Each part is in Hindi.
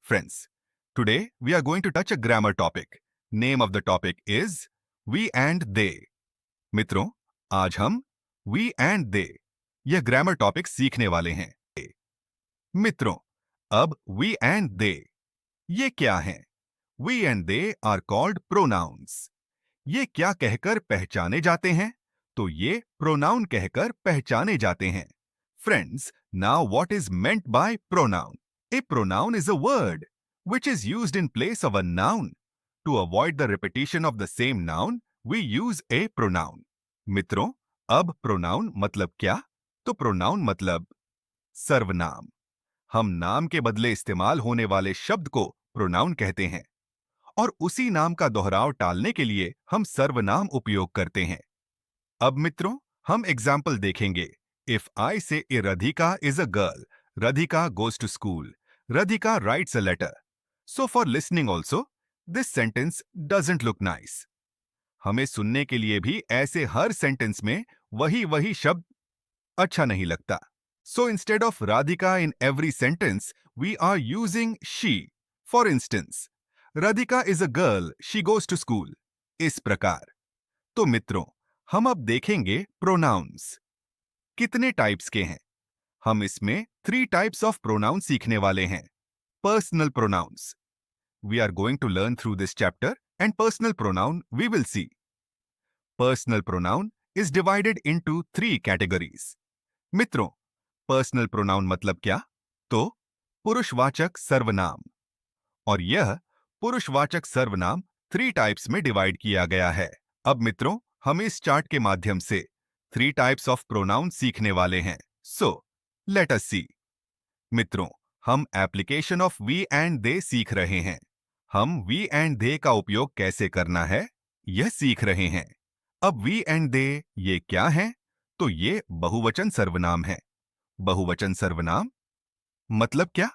Friends, today we are going to touch a grammar topic. Name of the topic is we and they. मित्रों, आज हम we and they यह ग्रामर टॉपिक सीखने वाले हैं। मित्रों, अब we and they ये क्या हैं? We and they are called pronouns. ये क्या कहकर पहचाने जाते हैं? तो ये प्रोनाउन कहकर पहचाने जाते हैं। Friends, now what is meant by pronoun? A pronoun is a word which is used in place of a noun. To avoid the repetition of the same noun, we use a pronoun. मित्रों, अब प्रोनाउन मतलब क्या? तो प्रोनाउन मतलब सर्वनाम। हम नाम के बदले इस्तेमाल होने वाले शब्द को प्रोनाउन कहते हैं और उसी नाम का दोहराव टालने के लिए हम सर्वनाम उपयोग करते हैं। अब मित्रों, हम एग्जाम्पल देखेंगे। इफ आई से Radhika is a girl, Radhika goes to school, Radhika writes a letter. So for listening also, this sentence doesn't look nice. हमें सुनने के लिए भी ऐसे हर सेंटेंस में वही शब्द अच्छा नहीं लगता। So instead of Radhika in every sentence, we are using she. For instance, Radhika is a girl, she goes to school. इस प्रकार। तो मित्रों, हम अब देखेंगे प्रोनाउंस। कितने टाइप्स के हैं? हम इसमें 3 टाइप्स ऑफ प्रोनाउन सीखने वाले हैं। Personal pronouns. We are going to learn through this chapter and personal pronoun we will see. Personal pronoun is divided into 3 categories. मित्रों, पर्सनल प्रोनाउन मतलब क्या? तो पुरुषवाचक सर्वनाम। और यह पुरुषवाचक सर्वनाम 3 टाइप्स में डिवाइड किया गया है। अब मित्रों, हम इस चार्ट के माध्यम से 3 टाइप्स ऑफ प्रोनाउन सीखने वाले हैं। So let us see. मित्रों, हम application of we and they सीख रहे हैं। हम वी एंड दे का उपयोग कैसे करना है, यह सीख रहे हैं। अब वी एंड दे ये क्या है? तो ये बहुवचन सर्वनाम है। बहुवचन सर्वनाम मतलब क्या?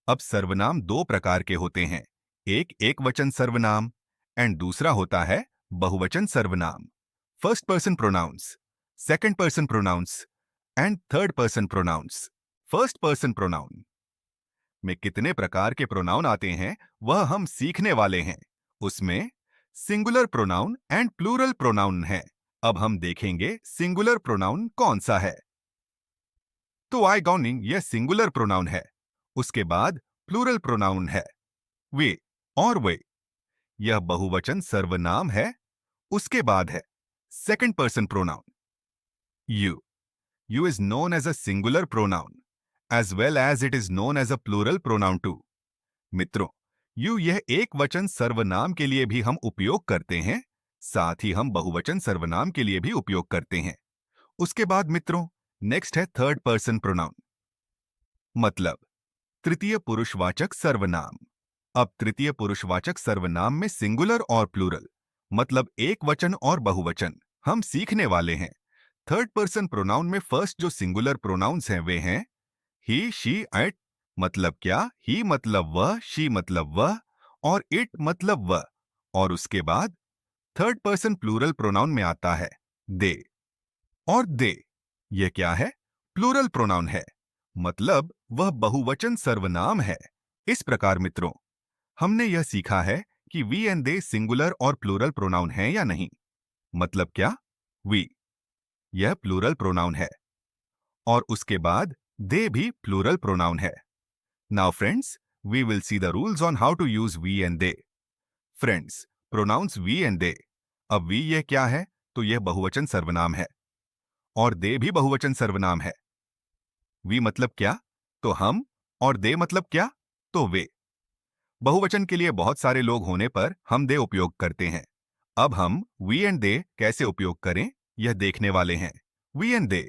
अब सर्वनाम 2 प्रकार के होते हैं। एक एकवचन सर्वनाम एंड दूसरा होता है बहुवचन सर्वनाम। First person pronouns, second person pronouns and third person pronouns. First person pronoun में कितने प्रकार के प्रोनाउन आते हैं वह हम सीखने वाले हैं। उसमें singular pronoun and plural pronoun है। अब हम देखेंगे सिंगुलर प्रोनाउन कौन सा है। तो आई गॉनिंग यह सिंगुलर प्रोनाउन है। उसके बाद प्लूरल प्रोनाउन है वे और वे, यह बहुवचन सर्वनाम है। उसके बाद है second person pronoun you. You is known as a singular pronoun as well as it is known as a plural pronoun too. मित्रों, यू यह एक वचन सर्वनाम के लिए भी हम उपयोग करते हैं, साथ ही हम बहुवचन सर्वनाम के लिए भी उपयोग करते हैं। उसके बाद मित्रों, नेक्स्ट है थर्ड पर्सन प्रोनाउन मतलब तृतीय पुरुषवाचक सर्वनाम। अब तृतीय पुरुषवाचक सर्वनाम में सिंगुलर और प्लूरल मतलब एक वचन और बहुवचन हम सीखने वाले हैं। थर्ड पर्सन प्रोनाउन में फर्स्ट जो सिंगुलर प्रोनाउंस हैं वे हैं ही, शी, इट मतलब क्या? ही मतलब वह, शी मतलब वह और इट मतलब वह। और उसके बाद थर्ड पर्सन प्लूरल प्रोनाउन में आता है दे। और दे यह क्या है? प्लूरल प्रोनाउन है मतलब वह बहुवचन सर्वनाम है। इस प्रकार मित्रों, हमने यह सीखा है कि वी एंड दे सिंगुलर और प्लूरल प्रोनाउन हैं या नहीं। मतलब क्या? वी यह प्लूरल प्रोनाउन है और उसके बाद दे भी प्लूरल प्रोनाउन है। Now friends, we will see the rules on how to use we and they. Friends, pronouns we and they. अब वी यह क्या है? तो यह बहुवचन सर्वनाम है और दे भी बहुवचन सर्वनाम है। वी मतलब क्या? तो हम, और दे मतलब क्या? तो वे। बहुवचन के लिए बहुत सारे लोग होने पर हम दे उपयोग करते हैं। अब हम वी एंड दे कैसे उपयोग करें यह देखने वाले हैं। We and they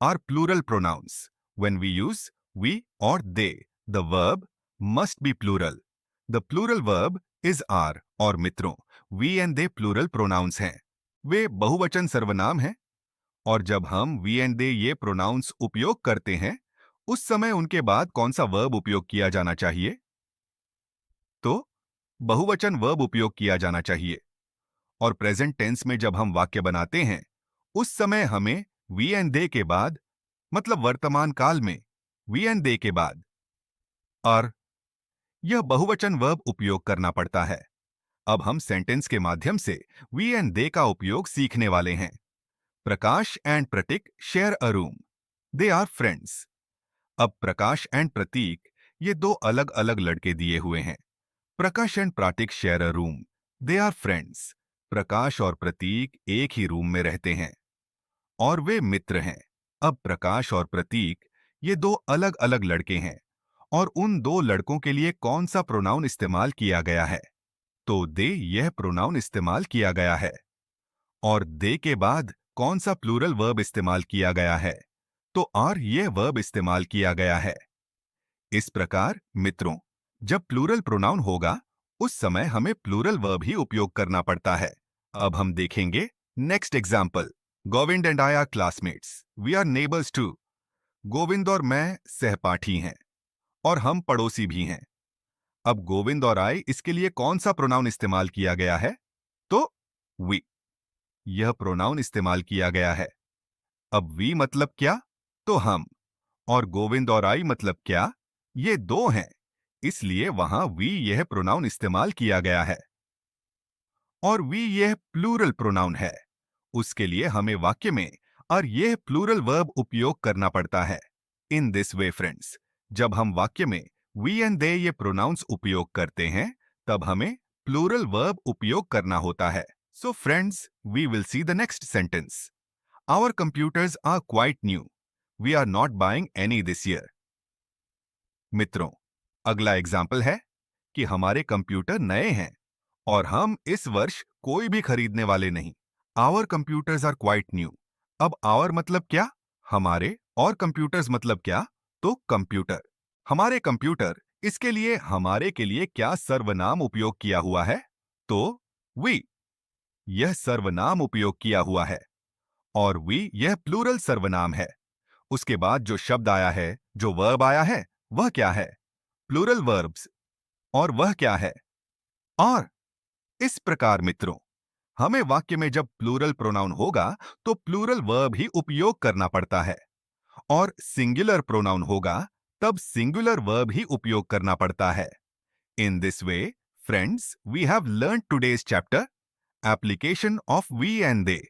are plural pronouns. When we use we और they, the verb must be plural. The plural verb is are. और मित्रों, we and they plural pronouns हैं। वे बहुवचन सर्वनाम हैं और जब हम वी एंड दे ये प्रोनाउंस उपयोग करते हैं उस समय उनके बाद कौन सा वर्ब उपयोग किया जाना चाहिए? तो बहुवचन वर्ब उपयोग किया जाना चाहिए। और प्रेजेंट टेंस में जब हम वाक्य बनाते हैं उस समय हमें वी एंड दे के बाद मतलब वर्तमान काल में वी एंड दे के बाद आर यह बहुवचन वर्ब उपयोग करना पड़ता है। अब हम सेंटेंस के माध्यम से वी एंड दे का उपयोग सीखने वाले हैं। Prakash and Prateek share a room. They are friends. अब प्रकाश एंड प्रतीक ये दो अलग अलग लड़के दिए हुए हैं। Prakash and Prateek share a room. They are friends. Prakash और प्रतीक एक ही रूम में रहते हैं और वे मित्र हैं। अब प्रकाश और प्रतीक ये दो अलग अलग लड़के हैं और उन दो लड़कों के लिए कौन सा प्रोनाउन इस्तेमाल किया गया है? तो दे यह प्रोनाउन इस्तेमाल किया गया है। और दे के बाद कौन सा प्लूरल वर्ब इस्तेमाल किया गया है? तो आर यह वर्ब इस्तेमाल किया गया है। इस प्रकार मित्रों, जब प्लूरल प्रोनाउन होगा उस समय हमें प्लूरल वर्ब ही उपयोग करना पड़ता है। अब हम देखेंगे next example. Govind and I are classmates. We are neighbours too. Govind और मैं सहपाठी हैं और हम पड़ोसी भी हैं। अब गोविंद और आई इसके लिए कौन सा प्रोनाउन इस्तेमाल किया गया है? तो वी यह प्रोनाउन इस्तेमाल किया गया है। अब वी मतलब क्या? तो हम। और गोविंद और आई मतलब क्या? ये दो हैं, इसलिए वहां वी यह प्रोनाउन इस्तेमाल किया गया है। और वी यह प्लूरल प्रोनाउन है, उसके लिए हमें वाक्य में और यह प्लूरल वर्ब उपयोग करना पड़ता है। इन दिस वे फ्रेंड्स, जब हम वाक्य में वी एंड दे ये प्रोनाउंस उपयोग करते हैं तब हमें प्लूरल वर्ब उपयोग करना होता है। So friends, we will see the next sentence. Our computers are quite new. We are not buying any this year. मित्रों, अगला एग्जाम्पल है कि हमारे कंप्यूटर नए हैं और हम इस वर्ष कोई भी खरीदने वाले नहीं। Our computers are quite new. अब आवर मतलब क्या? हमारे। और कंप्यूटर्स मतलब क्या? तो कंप्यूटर। हमारे कंप्यूटर, इसके लिए हमारे के लिए क्या सर्वनाम उपयोग किया हुआ है? तो वी यह सर्वनाम उपयोग किया हुआ है और वी यह प्लूरल सर्वनाम है। उसके बाद जो शब्द आया है, जो वर्ब आया है, वह क्या है? Plural verbs. और वह क्या है? और। इस प्रकार मित्रों, हमें वाक्य में जब प्लूरल प्रोनाउन होगा तो प्लूरल वर्ब ही उपयोग करना पड़ता है और सिंगुलर प्रोनाउन होगा तब सिंगुलर वर्ब ही उपयोग करना पड़ता है। In this way friends, we have learn today's chapter application of we and they.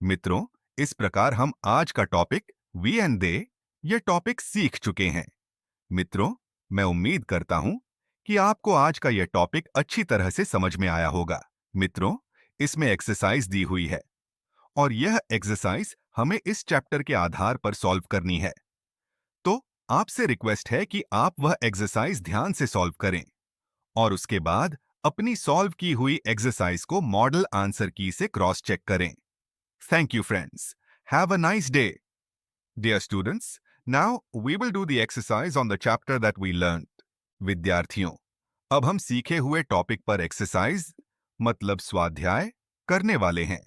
मित्रों, इस प्रकार हम आज का टॉपिक वी एंड दे यह टॉपिक सीख चुके हैं। मित्रों, मैं उम्मीद करता हूं कि आपको आज का यह टॉपिक अच्छी तरह से समझ में आया होगा। मित्रों, इसमें एक्सरसाइज दी हुई है और यह एक्सरसाइज हमें इस चैप्टर के आधार पर सॉल्व करनी है। तो आपसे रिक्वेस्ट है कि आप वह एक्सरसाइज ध्यान से सॉल्व करें और उसके बाद अपनी सॉल्व की हुई एक्सरसाइज को मॉडल आंसर की से क्रॉस चेक करें। Thank you friends. Have a nice day. Dear students, now we will do the exercise on the chapter that we learned. विद्यार्थियों, अब हम सीखे हुए टॉपिक पर एक्सरसाइज मतलब स्वाध्याय करने वाले हैं।